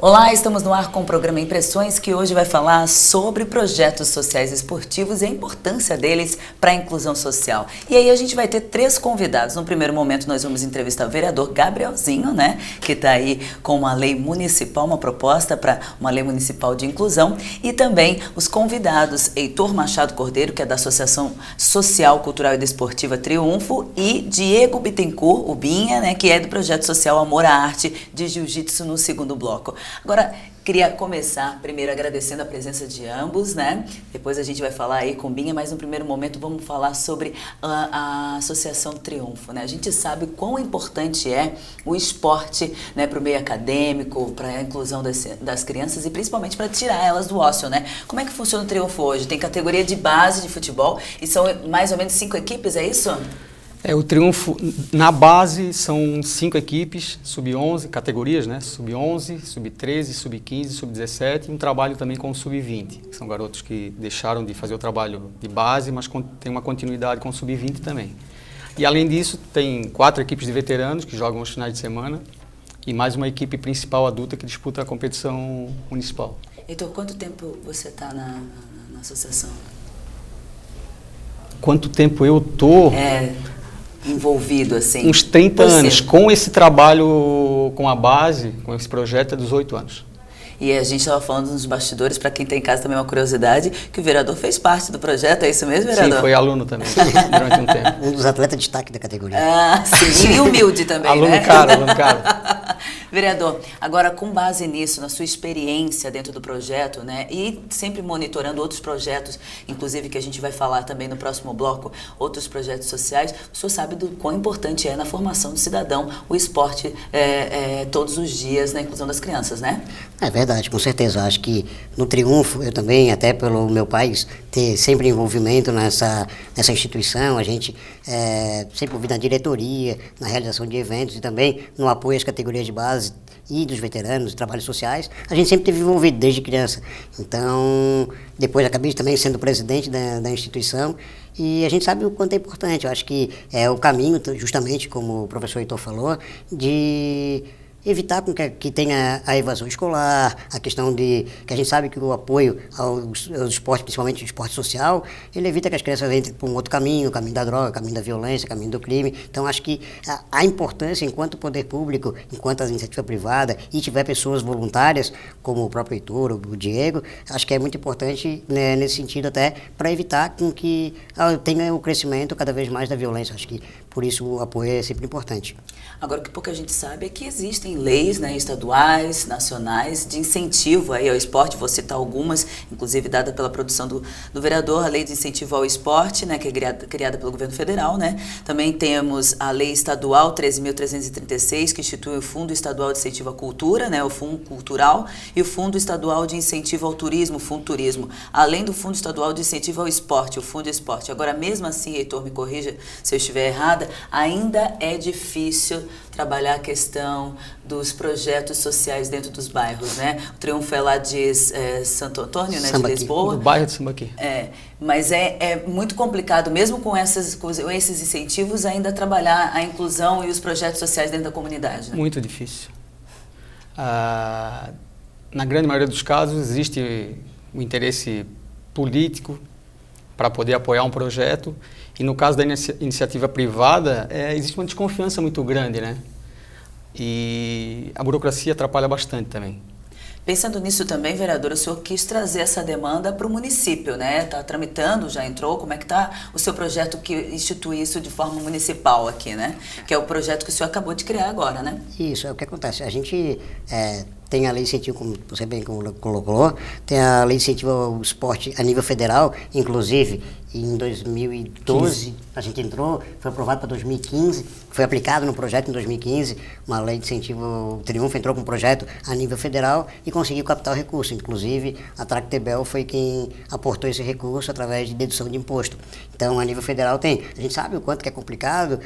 Olá, estamos no ar com o programa Impressões, que hoje vai falar sobre projetos sociais esportivos e a importância deles para a inclusão social. E aí a gente vai ter 3 convidados. No primeiro momento nós vamos entrevistar o vereador Gabrielzinho, né, que está aí com uma lei municipal, uma proposta para uma lei municipal de inclusão, e também os convidados Heitor Machado Cordeiro, que é da Associação Social, Cultural e Desportiva Triunfo, e Diego Bittencourt, o Binha, né, que é do projeto social Amor à Arte de Jiu-Jitsu no segundo bloco. Agora, queria começar primeiro agradecendo a presença de ambos, né? Depois a gente vai falar aí com o Binha, mas no primeiro momento vamos falar sobre a Associação Triunfo, né? A gente sabe quão importante é o esporte, né, para o meio acadêmico, para a inclusão das crianças e principalmente para tirar elas do ócio, né? Como é que funciona o Triunfo hoje? Tem categoria de base de futebol e são mais ou menos 5 equipes, é isso? O Triunfo, na base, são 5 equipes, sub-11, categorias, né? Sub-11, sub-13, sub-15, sub-17 e um trabalho também com o sub-20, que são garotos que deixaram de fazer o trabalho de base, mas tem uma continuidade com o sub-20 também. E além disso, tem 4 equipes de veteranos que jogam nos finais de semana e mais uma equipe principal adulta que disputa a competição municipal. Heitor, quanto tempo você está na associação? Quanto tempo eu estou? Envolvido, assim? Uns 30 anos. Com esse trabalho com a base, com esse projeto, é 18 anos. E a gente estava falando nos bastidores, para quem tem em casa também uma curiosidade, que o vereador fez parte do projeto, é isso mesmo, vereador? Sim, foi aluno também, durante um tempo. Um dos atletas de destaque da categoria. Ah, sim, e humilde também, aluno né? Aluno caro. Vereador, agora com base nisso, na sua experiência dentro do projeto, né, e sempre monitorando outros projetos, inclusive que a gente vai falar também no próximo bloco, outros projetos sociais, o senhor sabe do quão importante é na formação do cidadão o esporte todos os dias na inclusão das crianças, né? É verdade, com certeza. Acho que no Triunfo, eu também, até pelo meu pai ter sempre envolvimento nessa instituição, a gente sempre ouvido na diretoria, na realização de eventos e também no apoio às categorias de base e dos veteranos, trabalhos sociais, a gente sempre esteve envolvido desde criança. Então, depois acabei também sendo presidente da instituição e a gente sabe o quanto é importante. Eu acho que é o caminho, justamente como o professor Heitor falou, de evitar que tenha a evasão escolar, a questão de que a gente sabe que o apoio aos esportes, principalmente o esporte social, ele evita que as crianças entrem por um outro caminho, o caminho da droga, o caminho da violência, o caminho do crime. Então, acho que a importância, enquanto poder público, enquanto a iniciativa privada, e tiver pessoas voluntárias, como o próprio Heitor, o Diego, acho que é muito importante, né, nesse sentido até, para evitar com que tenha o crescimento cada vez mais da violência. Acho que, por isso, o apoio é sempre importante. Agora, o que pouca gente sabe é que existem leis, né, estaduais, nacionais, de incentivo aí ao esporte. Vou citar algumas, inclusive dada pela produção do vereador, a Lei de Incentivo ao Esporte, né, que é criada pelo governo federal, né? Também temos a Lei Estadual 13.336, que institui o Fundo Estadual de Incentivo à Cultura, né, o Fundo Cultural, e o Fundo Estadual de Incentivo ao Turismo, o Fundo Turismo, além do Fundo Estadual de Incentivo ao Esporte, o Fundo Esporte. Agora, mesmo assim, Heitor, me corrija se eu estiver errada, ainda é difícil trabalhar a questão dos projetos sociais dentro dos bairros, né? O Triunfo é lá de Santo Antônio, né, de Lisboa. Do bairro de Sambaqui. Mas é muito complicado, mesmo com esses incentivos, ainda trabalhar a inclusão e os projetos sociais dentro da comunidade, né? Muito difícil. Na grande maioria dos casos, existe o interesse político para poder apoiar um projeto. E no caso da iniciativa privada, existe uma desconfiança muito grande, né? E a burocracia atrapalha bastante também. Pensando nisso também, vereador, o senhor quis trazer essa demanda para o município, né? Está tramitando, já entrou, como é que está o seu projeto que institui isso de forma municipal aqui, né? Que é o projeto que o senhor acabou de criar agora, né? Isso, é o que acontece. A gente tem a lei de incentivo, como você bem colocou, tem a lei de incentivo ao esporte a nível federal, inclusive em 2012 a gente entrou, foi aprovado para 2015, foi aplicado no projeto em 2015, uma lei de incentivo, o Triunfo entrou com um projeto a nível federal e conseguiu captar o recurso. Inclusive, a Tractebel foi quem aportou esse recurso através de dedução de imposto. Então, a nível federal a gente sabe o quanto que é complicado,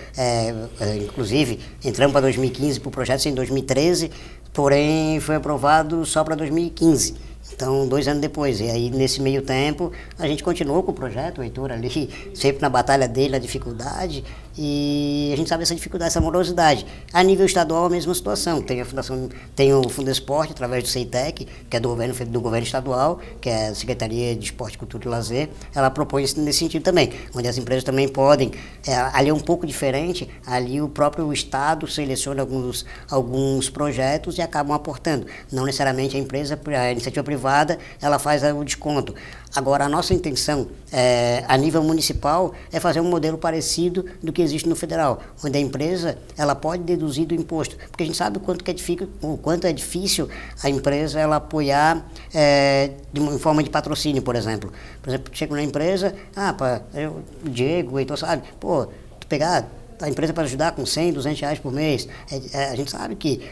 inclusive, entramos para 2015 para o projeto em 2013, porém foi aprovado só para 2015. Então, 2 anos depois. E aí, nesse meio tempo, a gente continuou com o projeto, o Heitor ali, sempre na batalha dele, na dificuldade, e a gente sabe essa dificuldade, essa morosidade. A nível estadual, a mesma situação. Tem a Fundação, tem o Fundesporte, através do CEITEC, que é do governo estadual, que é a Secretaria de Esporte, Cultura e Lazer, ela propõe isso nesse sentido também, onde as empresas também podem, ali é um pouco diferente, ali o próprio Estado seleciona alguns projetos e acabam aportando. Não necessariamente a empresa, a iniciativa privada, ela faz o desconto. Agora, a nossa intenção, a nível municipal, é fazer um modelo parecido do que existe no federal, onde a empresa ela pode deduzir do imposto, porque a gente sabe o quanto é difícil a empresa ela apoiar em forma de patrocínio, por exemplo. Por exemplo, chego na empresa, o Diego, o Heitor sabe, tu pegar a empresa para ajudar com 100, 200 reais por mês. A gente sabe que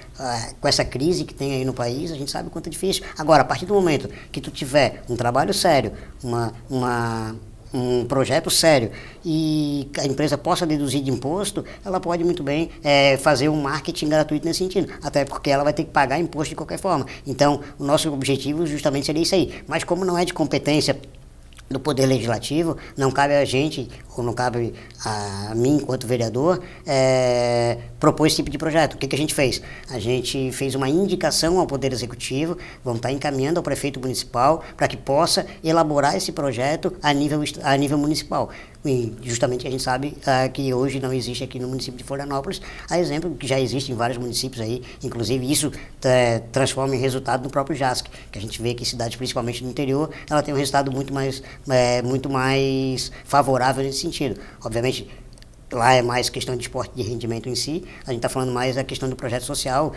com essa crise que tem aí no país, a gente sabe o quanto é difícil. Agora, a partir do momento que tu tiver um trabalho sério, um projeto sério e a empresa possa deduzir de imposto, ela pode muito bem fazer um marketing gratuito nesse sentido, até porque ela vai ter que pagar imposto de qualquer forma. Então, o nosso objetivo justamente seria isso aí. Mas como não é de competência do Poder Legislativo, não cabe a gente, ou não cabe a mim, enquanto vereador, propor esse tipo de projeto. O que a gente fez? A gente fez uma indicação ao Poder Executivo, vamos estar encaminhando ao prefeito municipal para que possa elaborar esse projeto a nível municipal. E justamente a gente sabe que hoje não existe aqui no município de Florianópolis, a exemplo que já existe em vários municípios aí, inclusive isso transforma em resultado no próprio JASC, que a gente vê que cidades, principalmente no interior, ela tem um resultado muito mais favorável nesse sentido. Obviamente, lá é mais questão de esporte de rendimento em si, a gente está falando mais da questão do projeto social,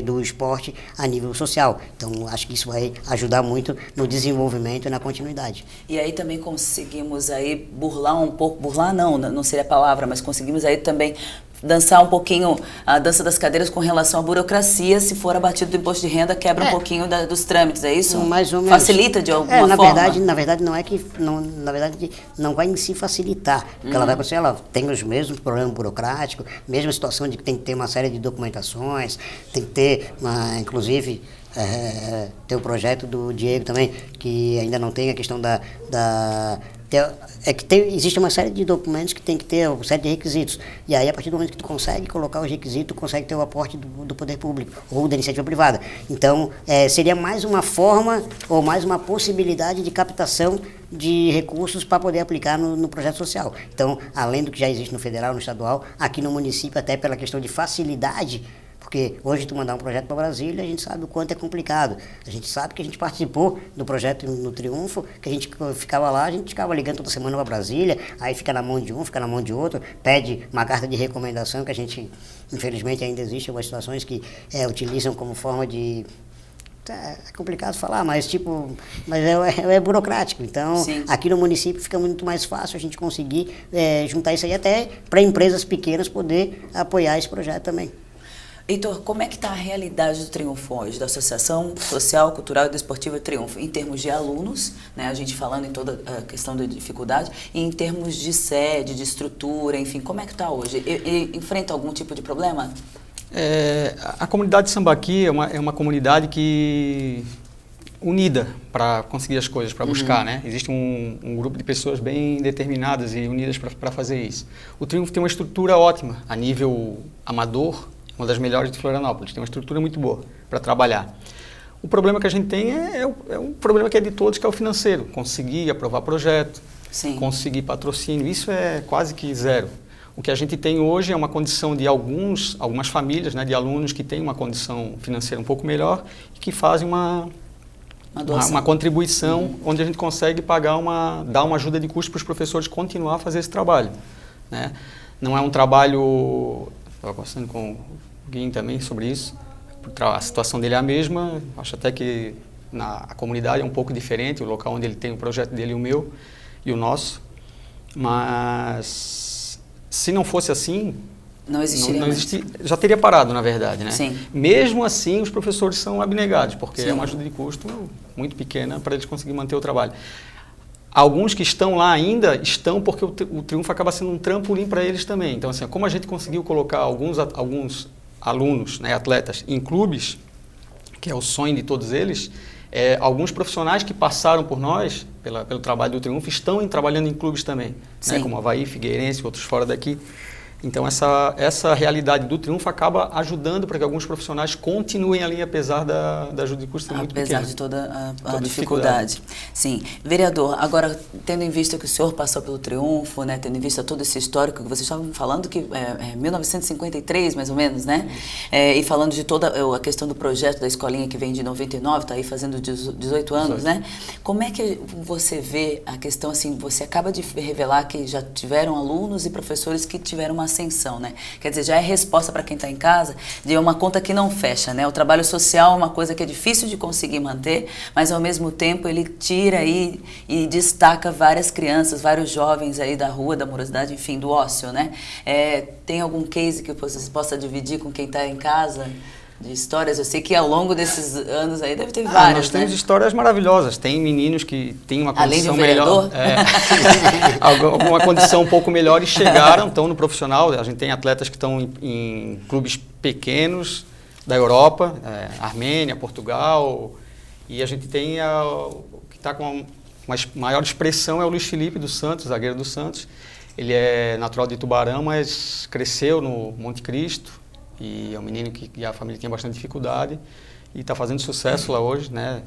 do esporte a nível social. Então, acho que isso vai ajudar muito no desenvolvimento e na continuidade. E aí também conseguimos aí burlar um pouco, burlar não seria a palavra, mas conseguimos aí também dançar um pouquinho a dança das cadeiras com relação à burocracia. Se for abatido do imposto de renda, quebra um pouquinho dos trâmites, é isso? Mais ou menos. Facilita de alguma forma? Na verdade, não é que... na verdade, não vai em si facilitar. Porque ela vai acontecer, ela tem os mesmos problemas burocráticos, mesma situação de que tem que ter uma série de documentações, tem que ter, inclusive... tem o projeto do Diego também, que ainda não tem a questão existe uma série de documentos que tem que ter uma série de requisitos. E aí, a partir do momento que tu consegue colocar os requisitos, tu consegue ter o aporte do poder público ou da iniciativa privada. Então, seria mais uma forma ou mais uma possibilidade de captação de recursos para poder aplicar no projeto social. Então, além do que já existe no federal, no estadual, aqui no município, até pela questão de facilidade, porque hoje tu mandar um projeto para Brasília, a gente sabe o quanto é complicado. A gente sabe que a gente participou do projeto no Triunfo, que a gente ficava lá, a gente ficava ligando toda semana para Brasília, aí fica na mão de um, fica na mão de outro, pede uma carta de recomendação, que a gente, infelizmente, ainda existe algumas situações que utilizam como forma de... É complicado falar, mas é burocrático. Então, sim, aqui no município fica muito mais fácil a gente conseguir juntar isso aí até para empresas pequenas poder apoiar esse projeto também. Heitor, como é que está a realidade do Triunfo hoje, da Associação Social, Cultural e Desportiva Triunfo, em termos de alunos, né, a gente falando em toda a questão da dificuldade, e em termos de sede, de estrutura, enfim, como é que está hoje? Enfrenta algum tipo de problema? A comunidade de Sambaqui é uma comunidade unida para conseguir as coisas, para buscar, né? Existe um grupo de pessoas bem determinadas e unidas para fazer isso. O Triunfo tem uma estrutura ótima, a nível amador, uma das melhores de Florianópolis, tem uma estrutura muito boa para trabalhar. O problema que a gente tem é um problema que é de todos, que é o financeiro, conseguir aprovar projeto, sim, conseguir patrocínio, isso é quase que zero. O que a gente tem hoje é uma condição de algumas famílias, né, de alunos que têm uma condição financeira um pouco melhor e que fazem uma contribuição, onde a gente consegue dar uma ajuda de custo para os professores continuar a fazer esse trabalho, né? Não é um trabalho... Estava conversando com o Guinho também sobre isso. A situação dele é a mesma. Acho até que a comunidade é um pouco diferente, o local onde ele tem o projeto dele, o meu e o nosso. Mas se não fosse assim, não existiria, já teria parado, na verdade, né? Sim. Mesmo assim, os professores são abnegados, porque sim, é uma ajuda de custo muito pequena para eles conseguirem manter o trabalho. Alguns que estão lá ainda estão porque o Triunfo acaba sendo um trampolim para eles também. Então, assim, como a gente conseguiu colocar alguns alunos, né, atletas, em clubes, que é o sonho de todos eles, alguns profissionais que passaram por nós, pelo trabalho do Triunfo, estão trabalhando em clubes também, né? Como Avaí, Figueirense, outros fora daqui. Então, essa realidade do Triunfo acaba ajudando para que alguns profissionais continuem ali, apesar da ajuda de custo ser muito pequena. Apesar de toda a dificuldade. Sim. Vereador, agora, tendo em vista que o senhor passou pelo Triunfo, né, tendo em vista todo esse histórico que vocês estavam falando, que é 1953, mais ou menos, né? E falando de toda a questão do projeto da escolinha que vem de 99, está aí fazendo 18 anos, né? Como é que você vê a questão, assim, você acaba de revelar que já tiveram alunos e professores que tiveram uma ascensão, né? Quer dizer, já é resposta para quem está em casa de uma conta que não fecha, né? O trabalho social é uma coisa que é difícil de conseguir manter, mas ao mesmo tempo ele tira aí e destaca várias crianças, vários jovens aí da rua, da morosidade, enfim, do ócio, né? Tem algum case que você possa dividir com quem está em casa? De histórias, eu sei que ao longo desses anos aí deve ter várias, nós temos histórias maravilhosas. Tem meninos que têm uma condição melhor, alguma condição um pouco melhor e chegaram, estão no profissional. A gente tem atletas que estão em clubes pequenos da Europa, Armênia, Portugal, e a gente tem o que está com uma maior expressão é o Luiz Felipe dos Santos, zagueiro do Santos. Ele é natural de Tubarão, mas cresceu no Monte Cristo. E é um menino que a família tinha bastante dificuldade e está fazendo sucesso lá hoje, né?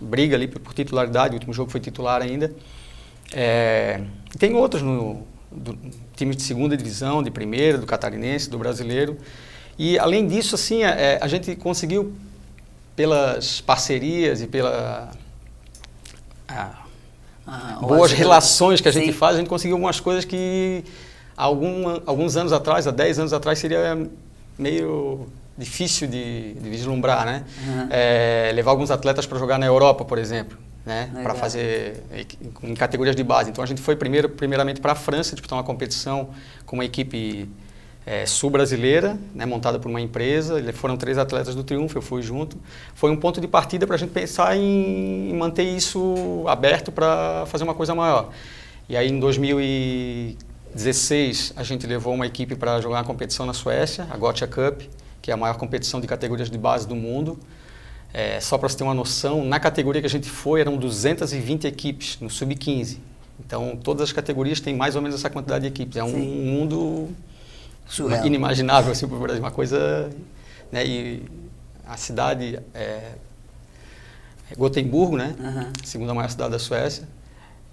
Briga ali por titularidade, o último jogo foi titular ainda. Tem outros times de segunda divisão, de primeira, do catarinense, do brasileiro. E além disso, assim, a gente conseguiu, pelas parcerias e pela boas relações que a gente faz, a gente conseguiu algumas coisas que alguns anos atrás, há 10 anos atrás, seria meio difícil de vislumbrar, né? Levar alguns atletas para jogar na Europa, por exemplo, né? Para fazer em categorias de base. Então a gente foi primeiramente para a França disputar uma competição com uma equipe sul-brasileira, né? Montada por uma empresa. Foram 3 atletas do Triunfo, eu fui junto. Foi um ponto de partida para a gente pensar em manter isso aberto para fazer uma coisa maior. E aí em 2016, a gente levou uma equipe para jogar uma competição na Suécia, a Gothia Cup, que é a maior competição de categorias de base do mundo. Só para você ter uma noção, na categoria que a gente foi, eram 220 equipes, no Sub-15. Então, todas as categorias têm mais ou menos essa quantidade de equipes. É um mundo surreal, inimaginável assim, para o Brasil. Uma coisa... Né, e a cidade é Gotemburgo, né? Segunda maior cidade da Suécia.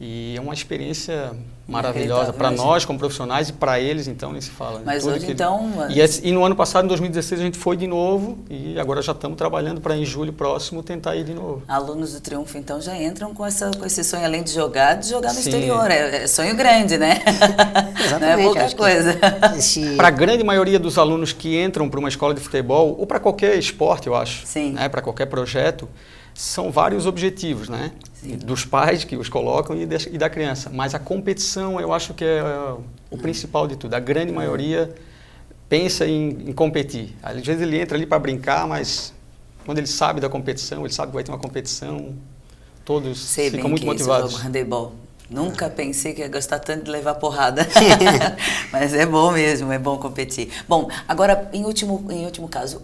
E é uma experiência maravilhosa para nós como profissionais e para eles, então, nem se fala. Mas hoje, então... E no ano passado, em 2016, a gente foi de novo e agora já estamos trabalhando para, em julho próximo, tentar ir de novo. Alunos do Triunfo, então, já entram com esse sonho, além de jogar no exterior. É sonho grande, né? Exatamente. Não é pouca coisa. Para a grande maioria dos alunos que entram para uma escola de futebol, ou para qualquer esporte, eu acho, né? Para qualquer projeto, são vários objetivos, né? Dos pais que os colocam e da criança. Mas a competição, eu acho que é o principal de tudo. A grande maioria pensa em competir. Às vezes ele entra ali para brincar, mas quando ele sabe da competição, ele sabe que vai ter uma competição, todos ficam muito motivados. Jogo handebol. Nunca pensei que ia gostar tanto de levar porrada, mas é bom mesmo, é bom competir. Bom, agora, em último caso,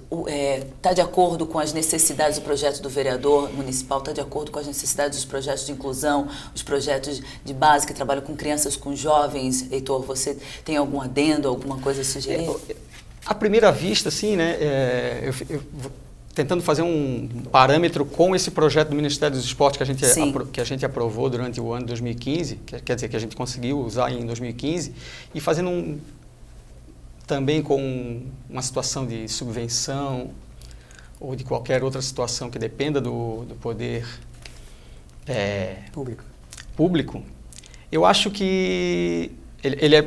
está de acordo com as necessidades do projeto do vereador municipal, está de acordo com as necessidades dos projetos de inclusão, os projetos de base que trabalham com crianças, com jovens? Heitor, você tem algum adendo, alguma coisa a sugerir? À primeira vista, assim, né, tentando fazer um parâmetro com esse projeto do Ministério dos Esportes que a gente aprovou durante o ano de 2015, quer dizer, que a gente conseguiu usar em 2015, e fazendo também com uma situação de subvenção ou de qualquer outra situação que dependa do poder público, eu acho que ele é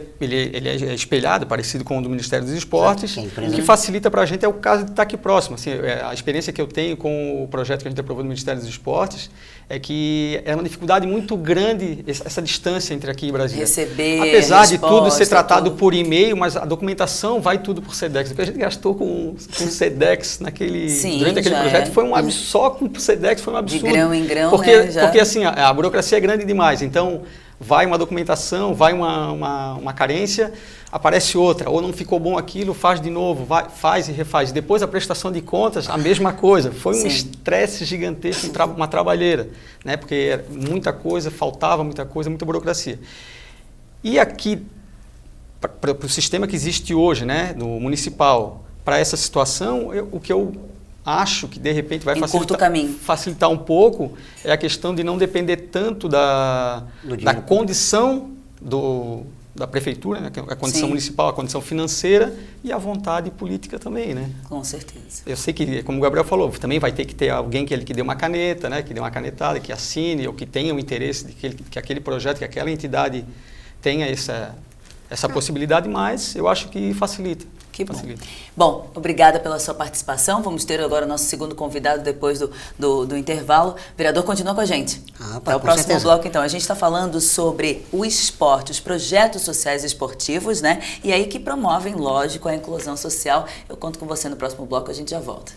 espelhado, parecido com o do Ministério dos Esportes. O que facilita para a gente é o caso de estar aqui próximo. Assim, a experiência que eu tenho com o projeto que a gente aprovou no Ministério dos Esportes é que é uma dificuldade muito grande essa distância entre aqui e Brasília. Receber apesar de tudo ser tratado por e-mail, mas a documentação vai tudo por SEDEX. O que a gente gastou com SEDEX durante aquele projeto foi só com o SEDEX foi um absurdo. De grão em grão, porque assim, a burocracia é grande demais. Então, vai uma documentação, vai uma carência, aparece outra, ou não ficou bom aquilo, faz de novo, faz e refaz. Depois a prestação de contas, a mesma coisa. Foi um estresse gigantesco, uma trabalheira, né? Porque muita coisa, faltava muita coisa, muita burocracia. E aqui, para o sistema que existe hoje, né, no municipal, para essa situação, o que eu acho que de repente vai facilitar um pouco é a questão de não depender tanto da condição da prefeitura, né, a condição municipal, a condição financeira e a vontade política também, né? Com certeza. Eu sei que, como o Gabriel falou, também vai ter que ter alguém que dê uma caneta, né, que dê uma canetada, que assine ou que tenha o interesse de que aquele projeto, que aquela entidade tenha essa possibilidade, mas eu acho que facilita. Que bom. Bom, obrigada pela sua participação. Vamos ter agora o nosso segundo convidado depois do intervalo. Vereador, continua com a gente. Até o próximo bloco, então. A gente está falando sobre o esporte, os projetos sociais esportivos, né? E aí que promovem, lógico, a inclusão social. Eu conto com você no próximo bloco, a gente já volta.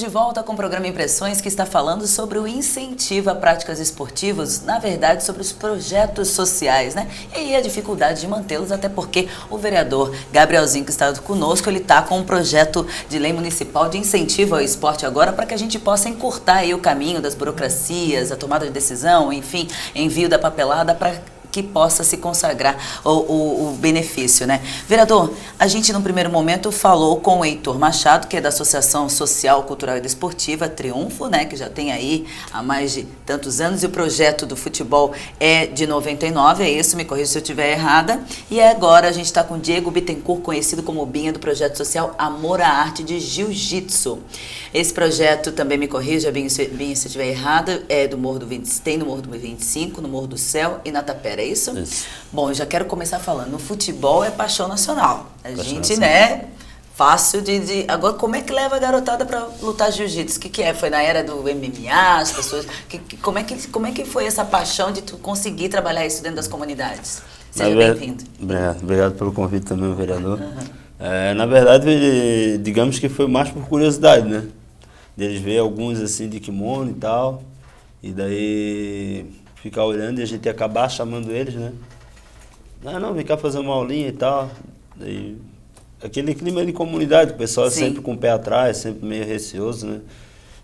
de volta com o programa Impressões, que está falando sobre o incentivo a práticas esportivas, na verdade sobre os projetos sociais, né? E aí a dificuldade de mantê-los, até porque o vereador Gabrielzinho, que está conosco, ele está com um projeto de lei municipal de incentivo ao esporte agora, para que a gente possa encurtar aí o caminho das burocracias, a tomada de decisão, enfim, envio da papelada para que possa se consagrar o benefício, né? Vereador, a gente no primeiro momento falou com o Heitor Machado, que é da Associação Social, Cultural e Desportiva Triunfo, né? Que já tem aí há mais de tantos anos, e o projeto do futebol é de 99, é isso, me corrija se eu estiver errada. E agora a gente está com o Diego Bittencourt, conhecido como Binha, do projeto social Amor à Arte de Jiu-Jitsu. Esse projeto, também me corrija, Binha, se eu estiver errada, é do Morro do 20, tem no Morro do 25, no Morro do Céu e na Tapera. É isso? Isso. Bom, eu já quero começar falando. No futebol é paixão nacional. A Paixão gente, nacional. né? Fácil de... Agora, como é que leva a garotada para lutar jiu-jitsu? O que é? Foi na era do MMA, as pessoas... Como é que foi essa paixão de tu conseguir trabalhar isso dentro das comunidades? Seja bem-vindo. Obrigado pelo convite também, vereador. Na verdade, digamos que foi mais por curiosidade, né? Deles ver alguns assim de kimono e tal. E daí... ficar olhando e a gente ia acabar chamando eles, né? Não, vem cá fazer uma aulinha e tal. Daí, aquele clima de comunidade, o pessoal Sim. sempre com o pé atrás, sempre meio receoso, né?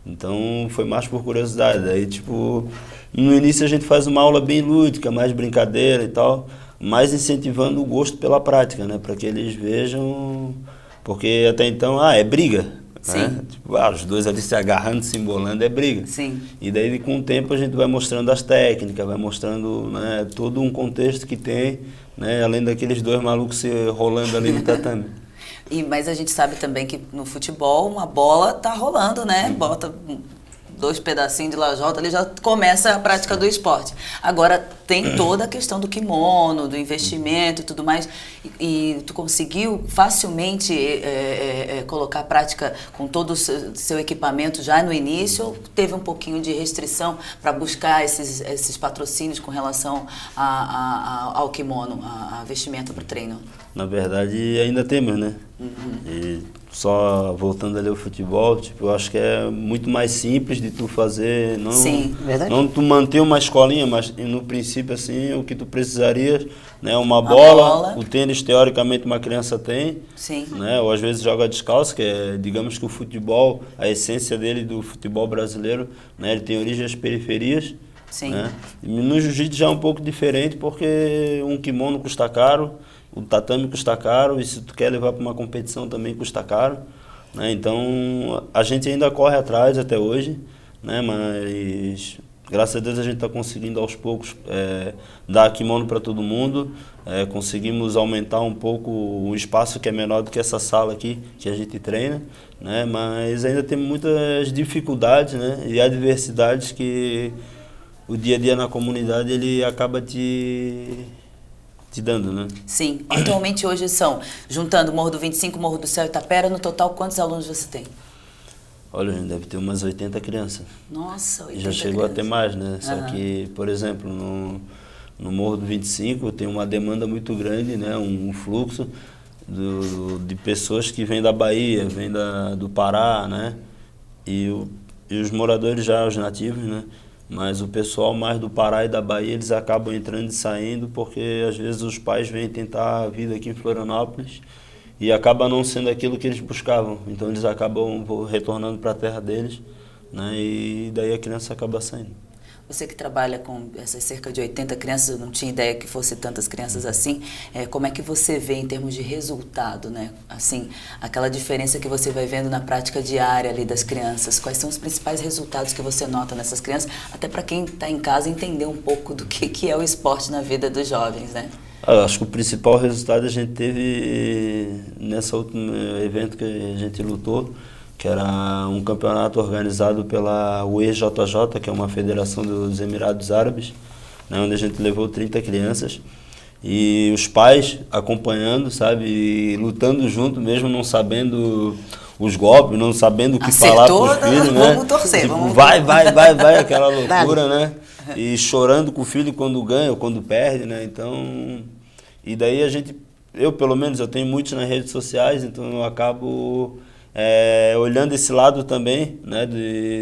Então, foi mais por curiosidade. Daí, tipo, no início a gente faz uma aula bem lúdica, mais brincadeira e tal, mais incentivando o gosto pela prática, né? Para que eles vejam... Porque até então, é briga. Sim. Né? Tipo, os dois ali se agarrando, se embolando, é briga. Sim. E daí, com o tempo, a gente vai mostrando as técnicas, vai mostrando, né, todo um contexto que tem, né, além daqueles dois malucos se rolando ali no tatame. Mas a gente sabe também que no futebol uma bola tá rolando, né? Bota 2 pedacinhos de lajota, ali já começa a prática do esporte. Agora, tem toda a questão do kimono, do investimento e tudo mais, e tu conseguiu facilmente colocar a prática com todo o seu equipamento já no início, ou teve um pouquinho de restrição para buscar esses patrocínios com relação ao kimono, a vestimenta para o treino? Na verdade, ainda temos, né? E só voltando ali ao futebol, tipo, eu acho que é muito mais simples de tu fazer, não, Sim, verdade. não tu manter uma escolinha, mas no princípio, assim, o que tu precisarias, né, uma bola, o tênis, teoricamente, uma criança tem, Sim. né, ou às vezes joga descalço, que é, digamos que o futebol, a essência dele, do futebol brasileiro, né, ele tem origem às periferias. Sim. Né? E no jiu-jitsu já é um pouco diferente, porque um kimono custa caro, o tatame custa caro, e se tu quer levar para uma competição também custa caro, né? Então a gente ainda corre atrás até hoje, né? Mas graças a Deus a gente está conseguindo aos poucos dar kimono para todo mundo, conseguimos aumentar um pouco o espaço, que é menor do que essa sala aqui que a gente treina, né? Mas ainda tem muitas dificuldades, né? E adversidades que o dia a dia na comunidade ele acaba te dando, né? Sim. Atualmente hoje são, juntando Morro do 25, Morro do Céu e Tapera, no total quantos alunos você tem? Olha, a gente deve ter umas 80 crianças. Nossa, 80 Já chegou a ter crianças. mais, né? Só que, por exemplo, no Morro do 25 tem uma demanda muito grande, né? Um fluxo de pessoas que vêm da Bahia, vêm do Pará, né? E os moradores já, os nativos, né? Mas o pessoal mais do Pará e da Bahia, eles acabam entrando e saindo porque às vezes os pais vêm tentar a vida aqui em Florianópolis e acaba não sendo aquilo que eles buscavam. Então eles acabam retornando para a terra deles, né? E daí a criança acaba saindo. Você que trabalha com essas cerca de 80 crianças, eu não tinha ideia que fosse tantas crianças assim, como é que você vê em termos de resultado, né? Assim, aquela diferença que você vai vendo na prática diária ali das crianças, quais são os principais resultados que você nota nessas crianças, até para quem está em casa entender um pouco do que é o esporte na vida dos jovens, né? Acho que o principal resultado a gente teve nesse último evento que a gente lutou, que era um campeonato organizado pela UEJJ, que é uma federação dos Emirados Árabes, né, onde a gente levou 30 crianças. E os pais acompanhando, sabe, e lutando junto, mesmo não sabendo os golpes, não sabendo o que falar para os filhos, né? Vamos torcer, tipo, vamos... vai, aquela loucura, né? E chorando com o filho quando ganha ou quando perde, né? Então, e daí eu pelo menos, eu tenho muitos nas redes sociais, então eu acabo olhando esse lado também, né,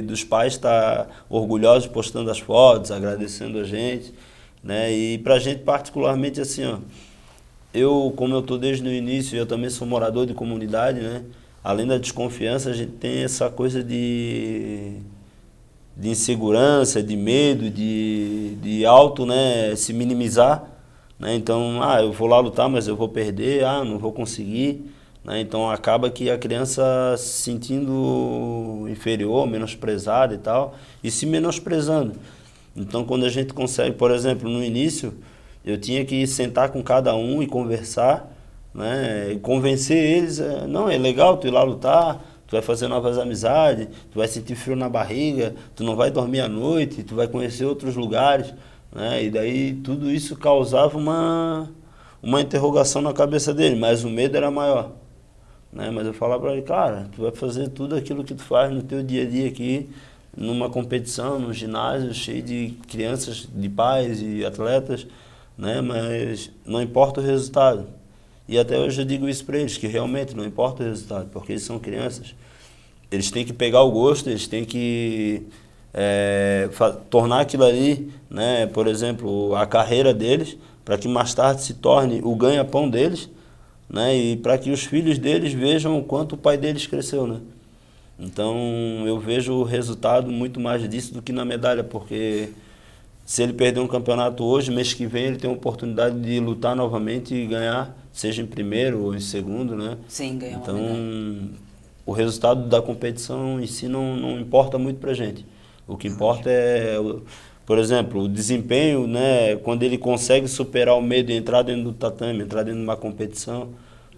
dos pais estar orgulhosos, postando as fotos, agradecendo a gente, né, e pra gente particularmente assim, ó, como eu tô desde o início, eu também sou morador de comunidade, né, além da desconfiança, a gente tem essa coisa de insegurança, de medo, de auto, né, se minimizar, né, então, eu vou lá lutar, mas eu vou perder, não vou conseguir, né, então acaba que a criança se sentindo inferior, menosprezada e tal, e se menosprezando. Então quando a gente consegue, por exemplo, no início, eu tinha que sentar com cada um e conversar, né, e convencer eles, não, é legal tu ir lá lutar, tu vai fazer novas amizades, tu vai sentir frio na barriga, tu não vai dormir à noite, tu vai conhecer outros lugares, né? E daí tudo isso causava uma interrogação na cabeça dele, mas o medo era maior, né? Mas eu falava para ele, cara, tu vai fazer tudo aquilo que tu faz no teu dia a dia aqui, numa competição, num ginásio cheio de crianças, de pais e atletas, né? Mas não importa o resultado. E até hoje eu digo isso para eles, que realmente não importa o resultado, porque eles são crianças. Eles têm que pegar o gosto, eles têm que tornar aquilo ali, né, por exemplo, a carreira deles, para que mais tarde se torne o ganha-pão deles, né, e para que os filhos deles vejam o quanto o pai deles cresceu, né. Então eu vejo o resultado muito mais disso do que na medalha, porque se ele perder um campeonato hoje, mês que vem ele tem a oportunidade de lutar novamente e ganhar, seja em primeiro ou em segundo, né? Sim, ganhar uma medalha. Então, o resultado da competição em si não importa muito pra gente. O que importa por exemplo, o desempenho, né? Quando ele consegue superar o medo e entrar dentro do tatame, entrar dentro de uma competição,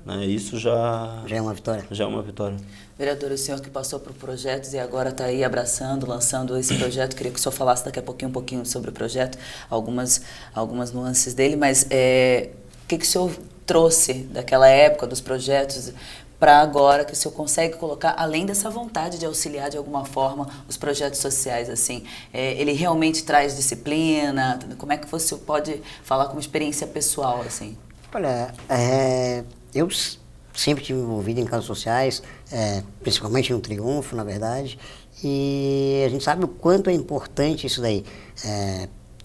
né? Isso já é uma vitória. Já é uma vitória. Vereador, o senhor que passou por projetos e agora está aí abraçando, lançando esse projeto, queria que o senhor falasse daqui a pouquinho um pouquinho sobre o projeto, algumas nuances dele, mas o que o senhor trouxe daquela época, dos projetos, para agora, que o senhor consegue colocar, além dessa vontade de auxiliar de alguma forma os projetos sociais, assim, ele realmente traz disciplina? Como é que você pode falar como experiência pessoal, assim? Olha, eu sempre estive envolvido em causas sociais, principalmente no Triunfo, na verdade, e a gente sabe o quanto é importante isso daí.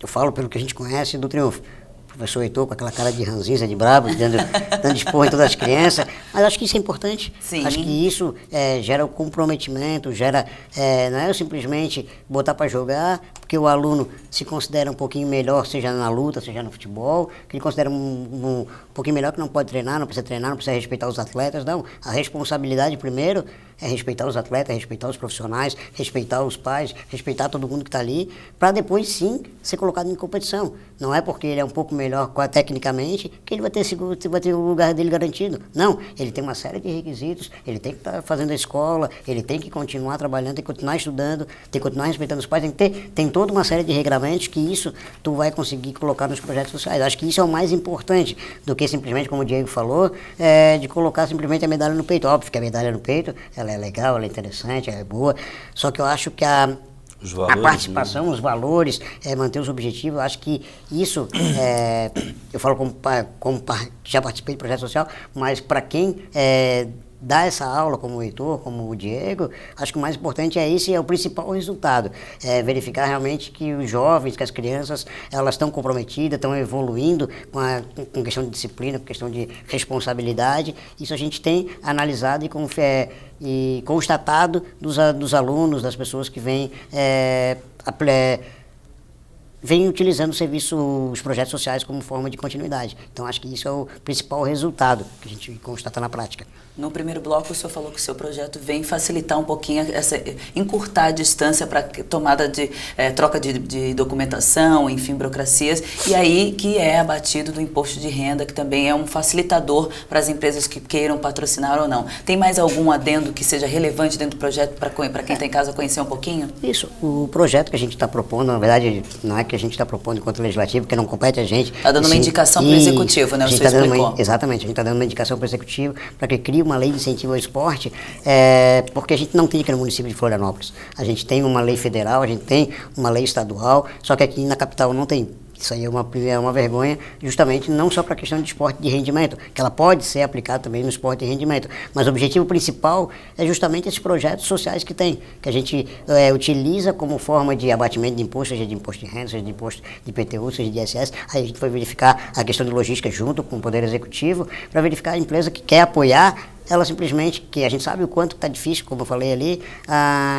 Eu falo pelo que a gente conhece do Triunfo. O professor Heitor com aquela cara de ranzinza, de brabo, dando esporro em todas as crianças, mas acho que isso é importante. Sim. Acho que isso gera o comprometimento, não é simplesmente botar para jogar, porque o aluno se considera um pouquinho melhor, seja na luta, seja no futebol, que ele considera um pouquinho melhor, que não pode treinar, não precisa respeitar os atletas, não. A responsabilidade primeiro é respeitar os atletas, respeitar os profissionais, respeitar os pais, respeitar todo mundo que está ali, para depois sim ser colocado em competição. Não é porque ele é um pouco melhor tecnicamente que ele vai ter o lugar dele garantido. Não, ele tem uma série de requisitos, ele tem que estar fazendo a escola, ele tem que continuar trabalhando, tem que continuar estudando, tem que continuar respeitando os pais, tem toda uma série de regramentos que isso tu vai conseguir colocar nos projetos sociais. Acho que isso é o mais importante do que simplesmente, como o Diego falou, de colocar simplesmente a medalha no peito. Óbvio que a medalha no peito, ela é legal, ela é interessante, ela é boa, só que eu acho que a participação, os valores, manter os objetivos, acho que isso, eu falo como já participei de projeto social, mas para quem dá essa aula, como o Heitor, como o Diego, acho que o mais importante esse é o principal resultado, verificar realmente que os jovens, que as crianças, elas estão comprometidas, estão evoluindo com questão de disciplina, com questão de responsabilidade. Isso a gente tem analisado e constatado dos alunos, das pessoas que vêm utilizando os projetos sociais como forma de continuidade. Então, acho que isso é o principal resultado que a gente constata na prática. No primeiro bloco, o senhor falou que o seu projeto vem facilitar um pouquinho, encurtar a distância para tomada de troca de documentação, enfim, burocracias, e aí que é abatido do imposto de renda, que também é um facilitador para as empresas que queiram patrocinar ou não. Tem mais algum adendo que seja relevante dentro do projeto para quem está em casa conhecer um pouquinho? Isso, o projeto que a gente está propondo, na verdade, não é que a gente está propondo enquanto legislativo, porque não compete a gente. Está dando uma indicação para o executivo, né? O senhor explicou. Exatamente, a gente está dando uma indicação para o executivo para que crie uma lei de incentivo ao esporte, porque a gente não tem aqui no município de Florianópolis. A gente tem uma lei federal, a gente tem uma lei estadual, só que aqui na capital não tem. Isso aí é uma vergonha, justamente não só para a questão de esporte de rendimento, que ela pode ser aplicada também no esporte de rendimento, mas o objetivo principal é justamente esses projetos sociais que tem, que a gente utiliza como forma de abatimento de imposto, seja de imposto de renda, seja de imposto de IPTU, seja de ISS. Aí a gente vai verificar a questão de logística junto com o Poder Executivo, para verificar a empresa que quer apoiar. Ela simplesmente, que a gente sabe o quanto está difícil, como eu falei ali,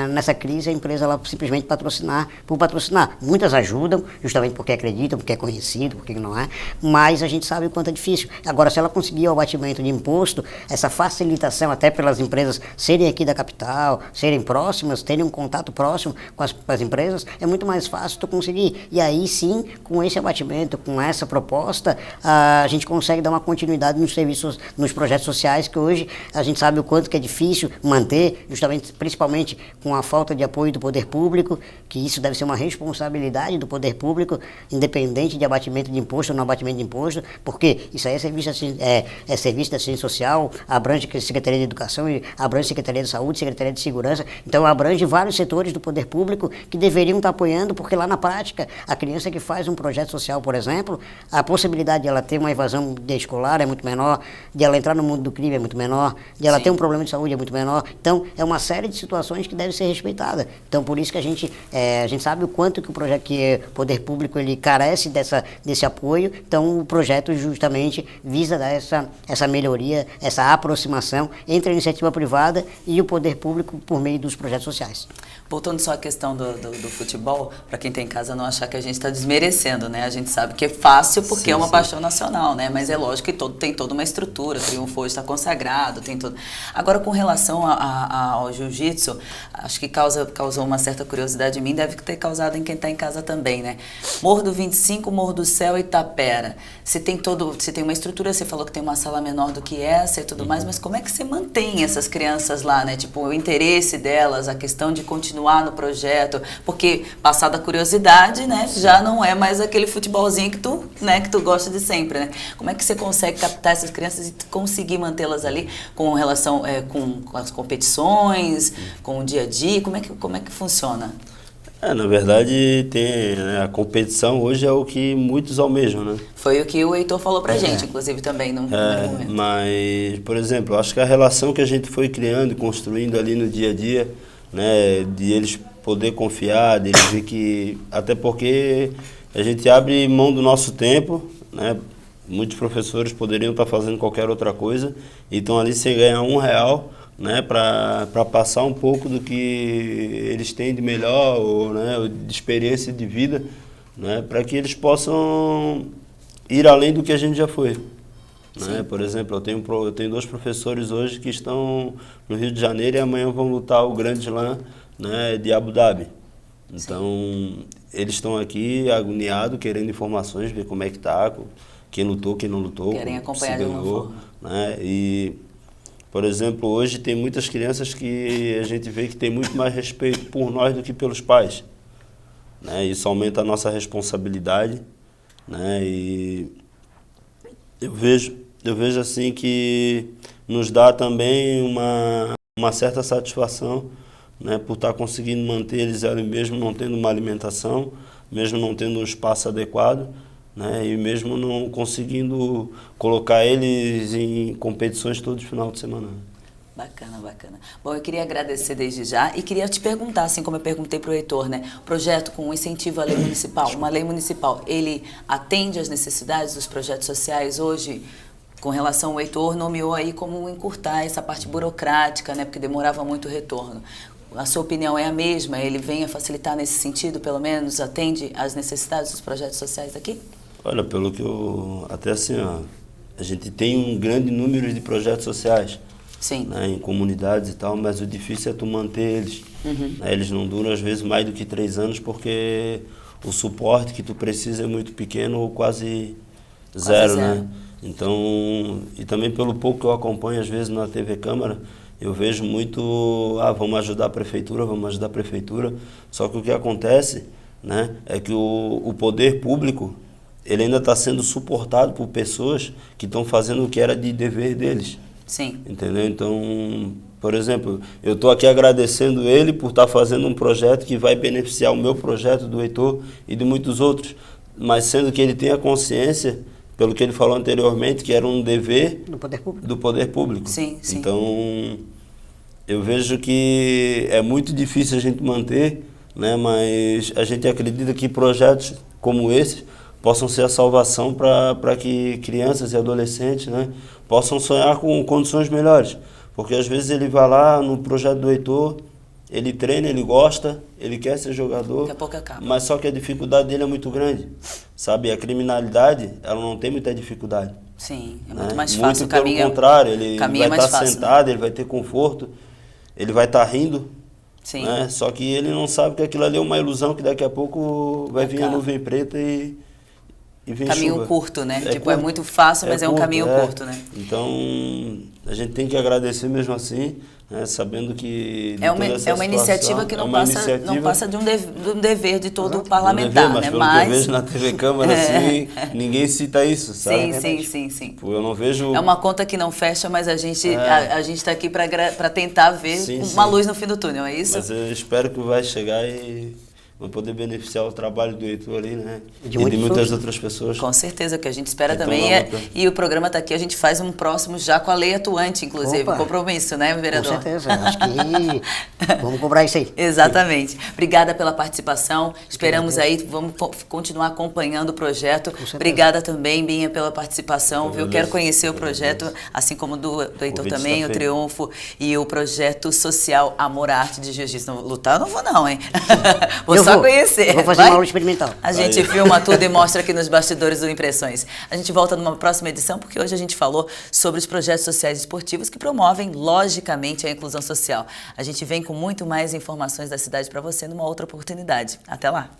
nessa crise a empresa ela simplesmente patrocinar por patrocinar. Muitas ajudam, justamente porque acreditam, porque é conhecido, porque não é, mas a gente sabe o quanto é difícil. Agora, se ela conseguir o abatimento de imposto, essa facilitação até pelas empresas serem aqui da capital, serem próximas, terem um contato próximo com as empresas, é muito mais fácil tu conseguir. E aí sim, com esse abatimento, com essa proposta, a gente consegue dar uma continuidade nos serviços, nos projetos sociais que hoje a gente sabe o quanto que é difícil manter, justamente, principalmente com a falta de apoio do poder público, que isso deve ser uma responsabilidade do poder público, independente de abatimento de imposto ou não abatimento de imposto, porque isso aí é serviço da assistência social, abrange a Secretaria de Educação, abrange a Secretaria de Saúde, Secretaria de Segurança, então abrange vários setores do poder público que deveriam estar apoiando, porque lá na prática, a criança que faz um projeto social, por exemplo, a possibilidade de ela ter uma evasão escolar é muito menor, de ela entrar no mundo do crime é muito menor, de ela ter um problema de saúde é muito menor. Então, é uma série de situações que devem ser respeitadas. Então, por isso que a gente sabe o quanto que o projeto, que o poder público, ele carece desse apoio. Então, o projeto justamente visa dar essa melhoria, essa aproximação entre a iniciativa privada e o poder público por meio dos projetos sociais. Voltando só à questão do futebol, para quem tem em casa não achar que a gente está desmerecendo, né? A gente sabe que é fácil porque é uma paixão nacional, né? Mas é lógico que tem toda uma estrutura, o Triunfo hoje está consagrado, tem tudo. Agora, com relação ao jiu-jitsu, acho que causou uma certa curiosidade em mim, deve ter causado em quem está em casa também, né? Morro do 25, Morro do Céu e Itapera. Se tem uma estrutura, você falou que tem uma sala menor do que essa e tudo mais, mas como é que você mantém essas crianças lá, né? Tipo, o interesse delas, a questão de continuar no projeto, porque passada a curiosidade, né, já não é mais aquele futebolzinho que tu gosta de sempre, né? Como é que você consegue captar essas crianças e conseguir mantê-las ali com relação com as competições, com o dia a dia? Como é que funciona? Na verdade, a competição hoje é o que muitos almejam, né? Foi o que o Heitor falou pra gente, inclusive, também, no primeiro momento. Mas, por exemplo, acho que a relação que a gente foi criando e construindo ali no dia a dia, né, de eles poder confiar, de eles ver que... Até porque a gente abre mão do nosso tempo, né? Muitos professores poderiam estar fazendo qualquer outra coisa e estão ali sem ganhar R$1, né, para passar um pouco do que eles têm de melhor, ou, né, de experiência de vida, né, para que eles possam ir além do que a gente já foi. Né? Por exemplo, eu tenho 2 professores hoje que estão no Rio de Janeiro e amanhã vão lutar o Grande Slam, né, de Abu Dhabi. Então, eles estão aqui agoniados, querendo informações, ver como é que está, quem lutou, quem não lutou. Querem acompanhar de uma forma. Né? E, por exemplo, hoje tem muitas crianças que a gente vê que tem muito mais respeito por nós do que pelos pais. Né? Isso aumenta a nossa responsabilidade, né? E eu vejo assim que nos dá também uma certa satisfação, né, por estar conseguindo manter eles ali mesmo não tendo uma alimentação, mesmo não tendo um espaço adequado, né, e mesmo não conseguindo colocar eles em competições todo final de semana. Bacana, bacana. Bom, eu queria agradecer desde já e queria te perguntar, assim como eu perguntei para o Heitor, né? O projeto com incentivo à lei municipal, uma lei municipal, ele atende às necessidades dos projetos sociais hoje? Com relação ao Heitor, nomeou aí como encurtar essa parte burocrática, né? Porque demorava muito o retorno. A sua opinião é a mesma? Ele vem a facilitar nesse sentido, pelo menos, atende às necessidades dos projetos sociais aqui? Olha, pelo que até assim, a gente tem um grande número de projetos sociais. Sim. Né, em comunidades e tal, mas o difícil é tu manter eles. Né, eles não duram às vezes mais do que 3 anos porque o suporte que tu precisa é muito pequeno ou quase zero, né? Então, e também pelo pouco que eu acompanho às vezes na TV Câmara, eu vejo muito, vamos ajudar a prefeitura, só que o que acontece, né, é que o poder público, ele ainda está sendo suportado por pessoas que estão fazendo o que era de dever deles. Sim. Entendeu? Então, por exemplo, eu estou aqui agradecendo ele por estar fazendo um projeto que vai beneficiar o meu projeto, do Heitor e de muitos outros. mas sendo que ele tem a consciência, pelo que ele falou anteriormente, que era um dever do poder público. Sim, sim. Então, eu vejo que é muito difícil a gente manter, né, mas a gente acredita que projetos como esse possam ser a salvação para que crianças e adolescentes, né, possam sonhar com condições melhores. Porque às vezes ele vai lá no projeto do Heitor, ele treina, ele gosta, ele quer ser jogador, daqui a pouco acaba. mas só que a dificuldade dele é muito grande, sabe? A criminalidade, ela não tem muita dificuldade. Sim, é Né? muito mais fácil. Muito pelo contrário, ele vai mais estar fácil, sentado, né? ele vai ter conforto, ele vai estar rindo, Sim. né? Só que ele não sabe que aquilo ali é uma ilusão, que daqui a pouco vai vir a nuvem preta e vem caminho chuva. curto, né? É Tipo, é curto. muito fácil, mas é um curto, caminho curto, né? Então, a gente tem que agradecer mesmo assim, né? Sabendo que... É uma iniciativa que não passa de um dever de todo parlamentar, mas né? pelo que eu vejo na TV Câmara, assim, ninguém cita isso, sabe? Sim. Pô, eu não vejo... É uma conta que não fecha, mas a gente está aqui para tentar ver uma luz no fim do túnel, é isso? Mas eu espero que vai chegar e vai poder beneficiar o trabalho do Heitor ali, né? E de muitas outras pessoas. Com certeza, o que a gente espera também e o programa está aqui, a gente faz um próximo já com a lei atuante, inclusive. Opa. Compromisso, né, vereador? Com certeza, acho que vamos cobrar isso aí. Exatamente. Obrigada pela participação, esperamos aí, vamos continuar acompanhando o projeto. Obrigada também, Binha, pela participação, viu? Quero conhecer o projeto, assim como do Heitor também, o Triunfo e o projeto social Amor à Arte de Jiu-Jitsu. Lutar eu não vou não, hein? Vou só conhecer. Vou fazer uma aula experimental. A gente filma tudo e mostra aqui nos bastidores do Impressões. A gente volta numa próxima edição, porque hoje a gente falou sobre os projetos sociais e esportivos que promovem, logicamente, a inclusão social. A gente vem com muito mais informações da cidade para você numa outra oportunidade. Até lá!